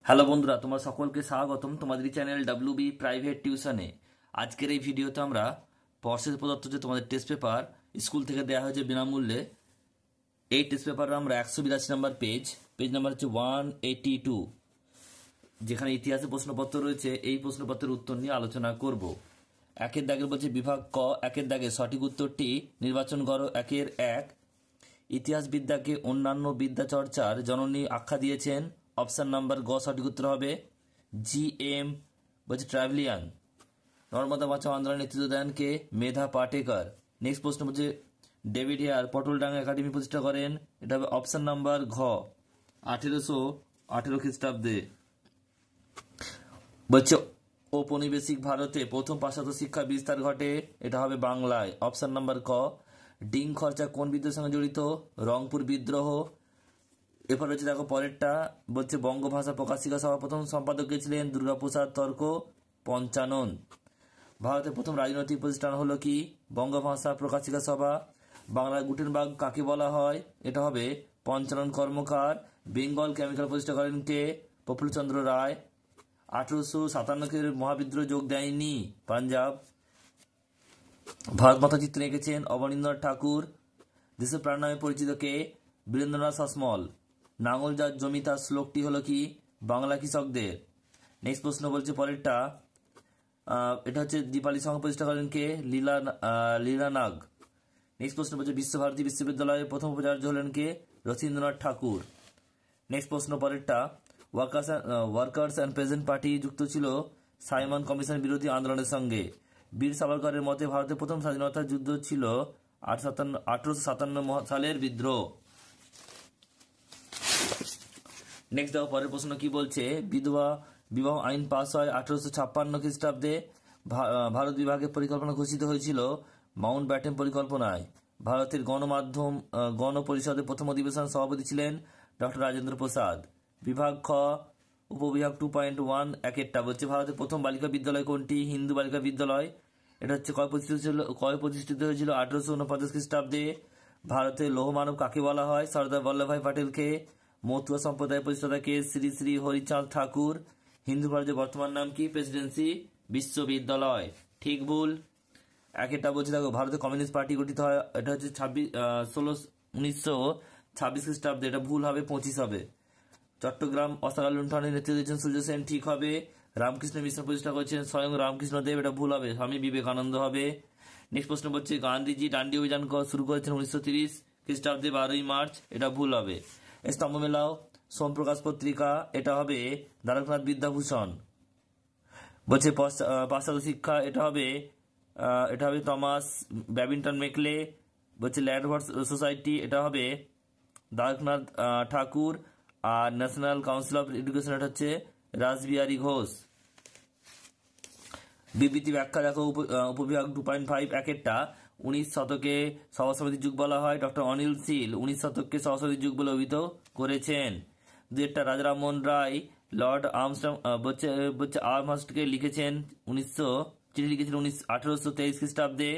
Hello বন্ধুরা, তোমার সকলকে স্বাগতম তোমাদের চ্যানেল ডাব্লিউবি প্রাইভেট টিউশনে। আজকের এই ভিডিওতে আমরা পর্ষদ প্রদত্ত যে তোমাদের টেস্ট পেপার স্কুল থেকে দেওয়া হয়েছে বিনামূল্যে, এই টেস্ট পেপারে আমরা 182 নম্বর পেজ নাম্বার হচ্ছে 182, যেখানে ইতিহাসে প্রশ্নপত্র রয়েছে, এই প্রশ্নপত্রের উত্তর নিয়ে আলোচনা করব। একের দাগের বলছে বিভাগ ক, একের দাগে সঠিক উত্তরটি নির্বাচন করো। একের এক, ইতিহাসবিদ্যাকে অন্যান্য বিদ্যা চর্চার জননী আখ্যা দিয়েছেন। অপশান নাম্বার গ সঠিক উত্তর হবে। জি এম বলছে ট্রাভেলিয়ান। নর্মদা বাঁচাও আন্দোলনের নেতৃত্ব দেন কে? মেধা পাটেকর। নেক্সট প্রশ্ন বলছে ডেভিড হেয়ার পটলডাঙ্গা একাডেমি প্রতিষ্ঠা করেন। এটা হবে অপশান নাম্বার ঘ, 1818 খ্রিস্টাব্দে। বলছে ঔপনিবেশিক ভারতে প্রথম পাশ্চাত্য শিক্ষা বিস্তার ঘটে। এটা হবে বাংলায়, অপশান নাম্বার ক। ডিং খরচা কোন বিদ্রোহের সঙ্গে জড়িত? রংপুর বিদ্রোহ। এরপর হচ্ছে দেখো পরেরটা, বলছে বঙ্গভাষা প্রকাশিকা সভা প্রথম সম্পাদক কে ছিলেন? দুর্গাপ্রসাদ তর্ক পঞ্চানন। ভারতের প্রথম রাজনৈতিক প্রতিষ্ঠান হলো কি? বঙ্গভাষা প্রকাশিকা সভা। বাংলার গুটেনবার্গ কাকে বলা হয়? এটা হবে পঞ্চানন কর্মকার। বেঙ্গল কেমিক্যাল প্রতিষ্ঠা করেন কে? প্রফুল্লচন্দ্র রায়। 1857 মহাবিদ্রোহে যোগ দেয়নি পাঞ্জাব। ভারত মাতা চিত্র এঁকেছেন অবনীন্দ্রনাথ ঠাকুর। দেশের প্রাণ নামে পরিচিত কে? বীরেন্দ্রনাথ শাসমল। নাঙল যার জমি তার শ্লোকটি হলো কি? বাংলা কৃষকদের। নেক্সট প্রশ্ন বলছে পরেরটা, এটা হচ্ছে দীপালি সংঘ প্রতিষ্ঠা করেন কে? লীলা নাগ। নেক্সট প্রশ্ন বলছে বিশ্বভারতী বিশ্ববিদ্যালয়ের প্রথম উপাচার্য হলেন কে? রথীন্দ্রনাথ ঠাকুর। নেক্সট প্রশ্ন পরেরটা, ওয়ার্কার্স অ্যান্ড পেজেন্ট পার্টি যুক্ত ছিল সাইমন কমিশন বিরোধী আন্দোলনের সঙ্গে। বীর সাভারকরের মতে ভারতের প্রথম স্বাধীনতা যুদ্ধ ছিল 1857 সালের বিদ্রোহ। নেক্সট দেখো পরের প্রশ্ন কি বলছে, বিবাহ আইন পাস হয় 1856 খ্রিস্টাব্দে। ভারত বিভাগের পরিকল্পনা ঘোষিত হয়েছিল মাউন্ট ব্যাটেন পরিকল্পনায়। ভারতের গণমাধ্যম গণপরিষদের প্রথম অধিবেশন সভাপতি ছিলেন ডক্টর রাজেন্দ্র প্রসাদ। বিভাগ খ, উপবিভাগ 2.1 একেরটা বলছে ভারতের প্রথম বালিকা বিদ্যালয় কোনটি? হিন্দু বালিকা বিদ্যালয়। এটা হচ্ছে কয় প্রতিষ্ঠিত হয়েছিল? 1849 খ্রিস্টাব্দে। ভারতের লৌহ মানব কাকে বলা হয়? সর্দার বল্লভভাই প্যাটেলকে। মতুয়া সম্প্রদায়ের প্রতিষ্ঠাতা কে? শ্রী শ্রী হরিচাঁদ ঠাকুর। হিন্দু কলেজের বর্তমান নাম কি? প্রেসিডেন্সি বিশ্ববিদ্যালয়। ঠিক ভুল একেরটা বলছে দেখো ভারতের কমিউনিস্ট পার্টি গঠিত হয়, এটা হচ্ছে 1926 খ্রিস্টাব্দে। এটা ভুল হবে, 25 হবে। চট্টগ্রাম অস্ত্রাগার লুণ্ঠনের নেতৃত্ব দিয়েছেন সূর্য সেন। ঠিক হবে। রামকৃষ্ণ মিশন প্রতিষ্ঠা করেছেন স্বয়ং রামকৃষ্ণ দেব। এটা ভুল হবে, স্বামী বিবেকানন্দ হবে। নেক্সট প্রশ্ন বলছে গান্ধীজি ডান্ডি অভিযান শুরু করেছেন 1930 খ্রিস্টাব্দে 12ই মার্চ। এটা ভুল হবে। স্তম্ভ মেলাও সোমপ্রকাশ পত্রিকা। এটা হবে দ্বারকনাথ বিদ্যাভূষণ। বলছে পাশ্চাত্য শিক্ষা, এটা হবে টমাস ব্যাবিংটন মেকলে। বলছে ল্যান্ডভার্স সোসাইটি, এটা হবে দ্বারকনাথ ঠাকুর। আর ন্যাশনাল কাউন্সিল অফ এডুকেশন, এটা হচ্ছে রাসবিহারী ঘোষ। বিবৃতি ব্যাখ্যা দেখো উপবিভাগ 2.5 একেরটা, 19 শতকে সভা সমিতির যুগ বলা হয়। ডক্টর অনিল শীল 19 শতককে সভা সমিতির যুগ বলে অভিহিত করেছেন। দুইটা রাজারামমোহন রায় লর্ড আর্মস্টকে লিখেছেন চিঠি লিখেছিলেন 1823 খ্রিস্টাব্দে।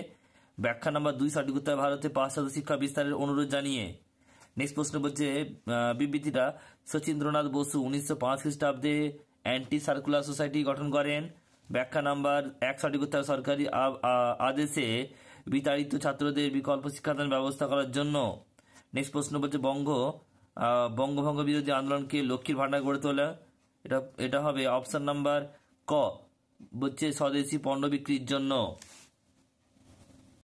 ব্যাখ্যা নাম্বার 2 সঠিক উত্তর ভারতে পাশ্চাত্য শিক্ষা বিস্তারের অনুরোধ জানিয়ে। নেক্সট প্রশ্ন বলছে বিবৃতিটা শচীন্দ্রনাথ বসু 1905 খ্রিস্টাব্দে অ্যান্টি সার্কুলার সোসাইটি গঠন করেন। ব্যাখ্যা নাম্বার 1 সঠিক উত্তর সরকারি আদেশে বিতাড়িত ছাত্রদের বিকল্প শিক্ষাদান ব্যবস্থা করার জন্য। নেক্সট প্রশ্ন বলছে বঙ্গভঙ্গ বিরোধী আন্দোলনকে লক্ষ্মীর ভান্ডার গড়ে তোলা। এটা হবে অপশন নাম্বার ক, বলছে স্বদেশি পণ্য বিক্রির জন্য।